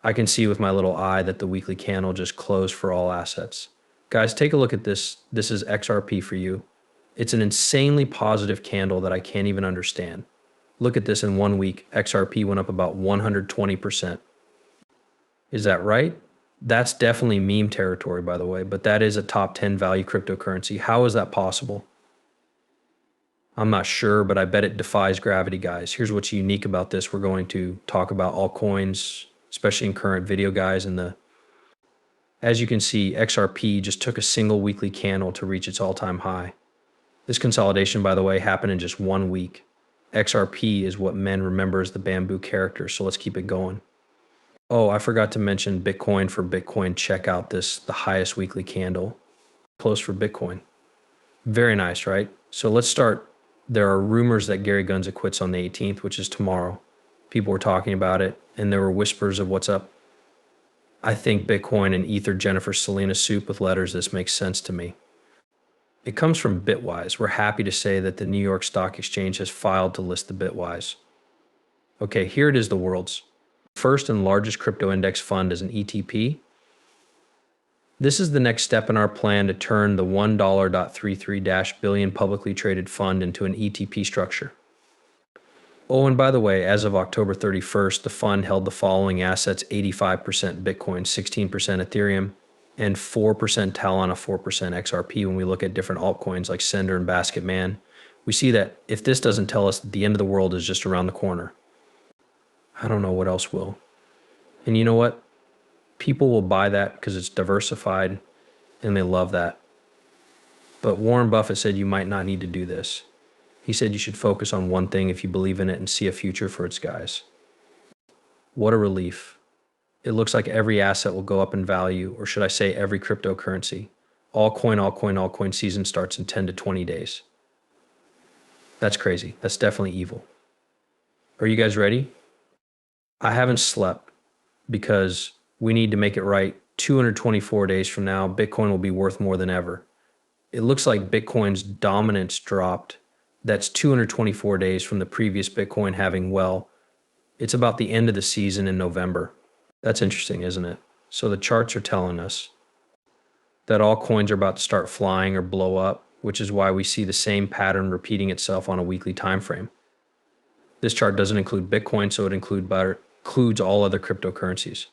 I can see with my little eye that the weekly candle just closed for all assets. Guys, take a look at this. This is XRP for you. It's an insanely positive candle that I can't even understand. Look at this in 1 week. XRP went up about 120%. Is that right? That's definitely meme territory, by the way, but that is a top 10 value cryptocurrency. How is that possible? I'm not sure, but I bet it defies gravity, guys. Here's what's unique about this. We're going to talk about altcoins, especially in current video, guys. As you can see, XRP just took a single weekly candle to reach its all-time high. This consolidation, by the way, happened in just 1 week. XRP is what men remember as the bamboo character, so let's keep it going. Oh, I forgot to mention Bitcoin for Bitcoin. Check out this, the highest weekly candle. Close for Bitcoin. Very nice, right? So let's start. There are rumors that Gary Gunza quits on the 18th, which is tomorrow. People were talking about it, and there were whispers of what's up. I think Bitcoin and Ether Jennifer Selena soup with letters. This makes sense to me. It comes from Bitwise. We're happy to say that the New York Stock Exchange has filed to list the Bitwise. Okay, here it is, the world's first and largest crypto index fund as an ETP. This is the next step in our plan to turn the $1.33 billion publicly traded fund into an ETP structure. Oh, and by the way, as of October 31st, the fund held the following assets: 85% Bitcoin, 16% Ethereum, and 4% Talon, 4% XRP. When we look at different altcoins like Sender and Basket Man, we see that if this doesn't tell us that the end of the world is just around the corner, I don't know what else will. And you know what? People will buy that because it's diversified and they love that. But Warren Buffett said you might not need to do this. He said you should focus on one thing if you believe in it and see a future for its guys. What a relief. It looks like every asset will go up in value, or should I say every cryptocurrency. Altcoin season starts in 10 to 20 days. That's crazy. That's definitely evil. Are you guys ready? I haven't slept because we need to make it right. 224 days from now, Bitcoin will be worth more than ever. It looks like Bitcoin's dominance dropped. That's 224 days from the previous Bitcoin having, well, it's about the end of the season in November. That's interesting, isn't it? So the charts are telling us that all coins are about to start flying or blow up, which is why we see the same pattern repeating itself on a weekly time frame. This chart doesn't include Bitcoin, so it includes all other cryptocurrencies.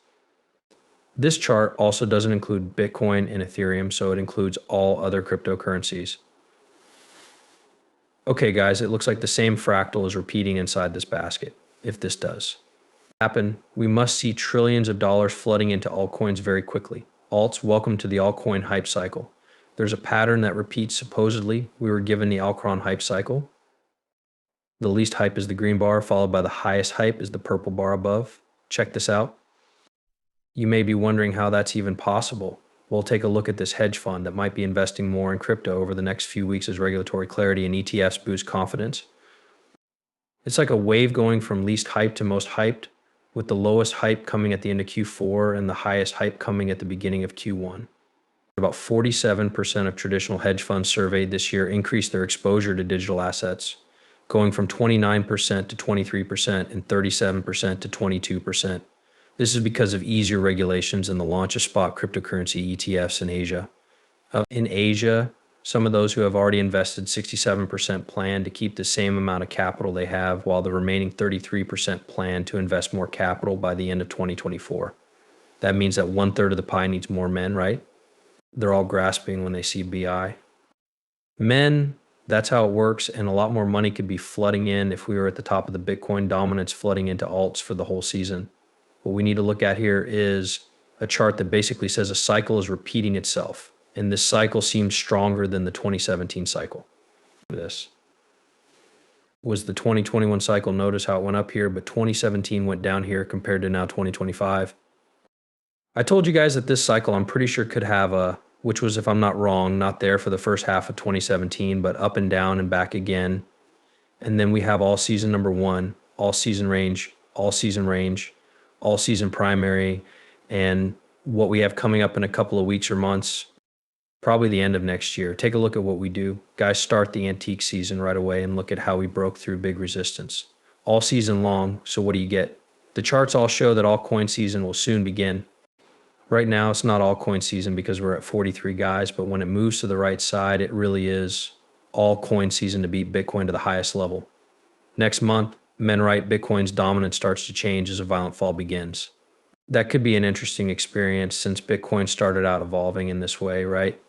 This chart also doesn't include Bitcoin and Ethereum, so it includes all other cryptocurrencies. Okay, guys, it looks like the same fractal is repeating inside this basket. If this does happen, we must see trillions of dollars flooding into altcoins very quickly. Alts, welcome to the altcoin hype cycle. There's a pattern that repeats. Supposedly, we were given the Alcron hype cycle. The least hype is the green bar, followed by the highest hype is the purple bar above. Check this out. You may be wondering how that's even possible. We'll take a look at this hedge fund that might be investing more in crypto over the next few weeks as regulatory clarity and ETFs boost confidence. It's like a wave going from least hyped to most hyped, with the lowest hype coming at the end of Q4 and the highest hype coming at the beginning of Q1. About 47% of traditional hedge funds surveyed this year increased their exposure to digital assets, going from 29% to 23% and 37% to 22%. This is because of easier regulations and the launch of spot cryptocurrency ETFs in Asia. In Asia, some of those who have already invested 67% plan to keep the same amount of capital they have, while the remaining 33% plan to invest more capital by the end of 2024. That means that 1/3 of the pie needs more men, right? They're all grasping when they see BI. Men, that's how it works, and a lot more money could be flooding in if we were at the top of the Bitcoin dominance flooding into alts for the whole season. What we need to look at here is a chart that basically says a cycle is repeating itself, and this cycle seems stronger than the 2017 cycle. This was the 2021 cycle. Notice how it went up here, but 2017 went down here compared to now 2025. I told you guys that this cycle, I'm pretty sure, could have a, which was, if I'm not wrong, not there for the first half of 2017, but up and down and back again. And then we have all season number one, all season range, all season range, all season primary, and what we have coming up in a couple of weeks or months, probably the end of next year. Take a look at what we do. Guys, start the antique season right away and look at how we broke through big resistance. All season long, so what do you get? The charts all show that altcoin season will soon begin. Right now, it's not altcoin season because we're at 43 guys, but when it moves to the right side, it really is altcoin season to beat Bitcoin to the highest level. Next month, men write Bitcoin's dominance starts to change as a violent fall begins. That could be an interesting experience since Bitcoin started out evolving in this way, right?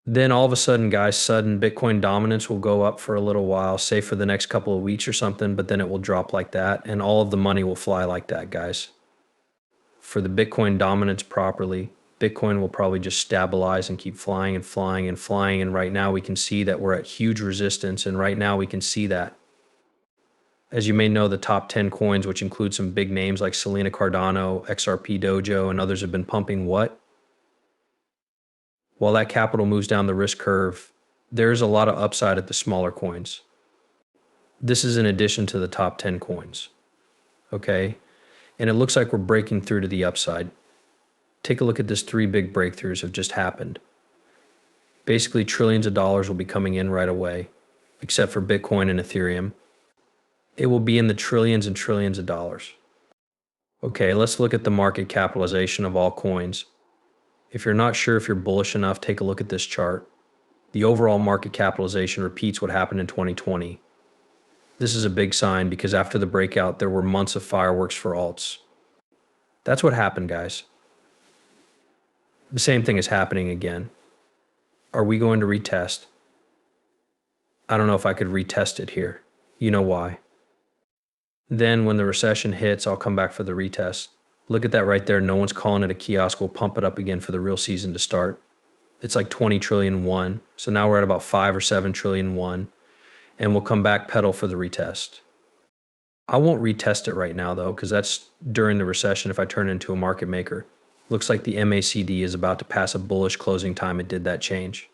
Then all of a sudden, guys, sudden Bitcoin dominance will go up for a little while, say for the next couple of weeks or something, but then it will drop like that, and all of the money will fly like that, guys. For the Bitcoin dominance properly, Bitcoin will probably just stabilize and keep flying and flying and flying. And right now we can see that we're at huge resistance. And right now we can see that. As you may know, the top 10 coins, which include some big names like Selena Cardano, XRP Dojo, and others have been pumping what? While that capital moves down the risk curve, there's a lot of upside at the smaller coins. This is in addition to the top 10 coins. Okay? And it looks like we're breaking through to the upside. Take a look at this. 3 big breakthroughs have just happened. Basically, trillions of dollars will be coming in right away, except for Bitcoin and Ethereum. It will be in the trillions and trillions of dollars. Okay, let's look at the market capitalization of all coins. If you're not sure if you're bullish enough, take a look at this chart. The overall market capitalization repeats what happened in 2020. This is a big sign because after the breakout, there were months of fireworks for alts. That's what happened, guys. The same thing is happening again. Are we going to retest? I don't know if I could retest it here. You know why. Then when the recession hits, I'll come back for the retest. Look at that right there. No one's calling it a kiosk. We'll pump it up again for the real season to start. It's like 20 trillion won. So now we're at about 5 or 7 trillion won. And we'll come back pedal for the retest. I won't retest it right now though, because that's during the recession if I turn it into a market maker. Looks like the MACD is about to pass a bullish closing time. It did that change.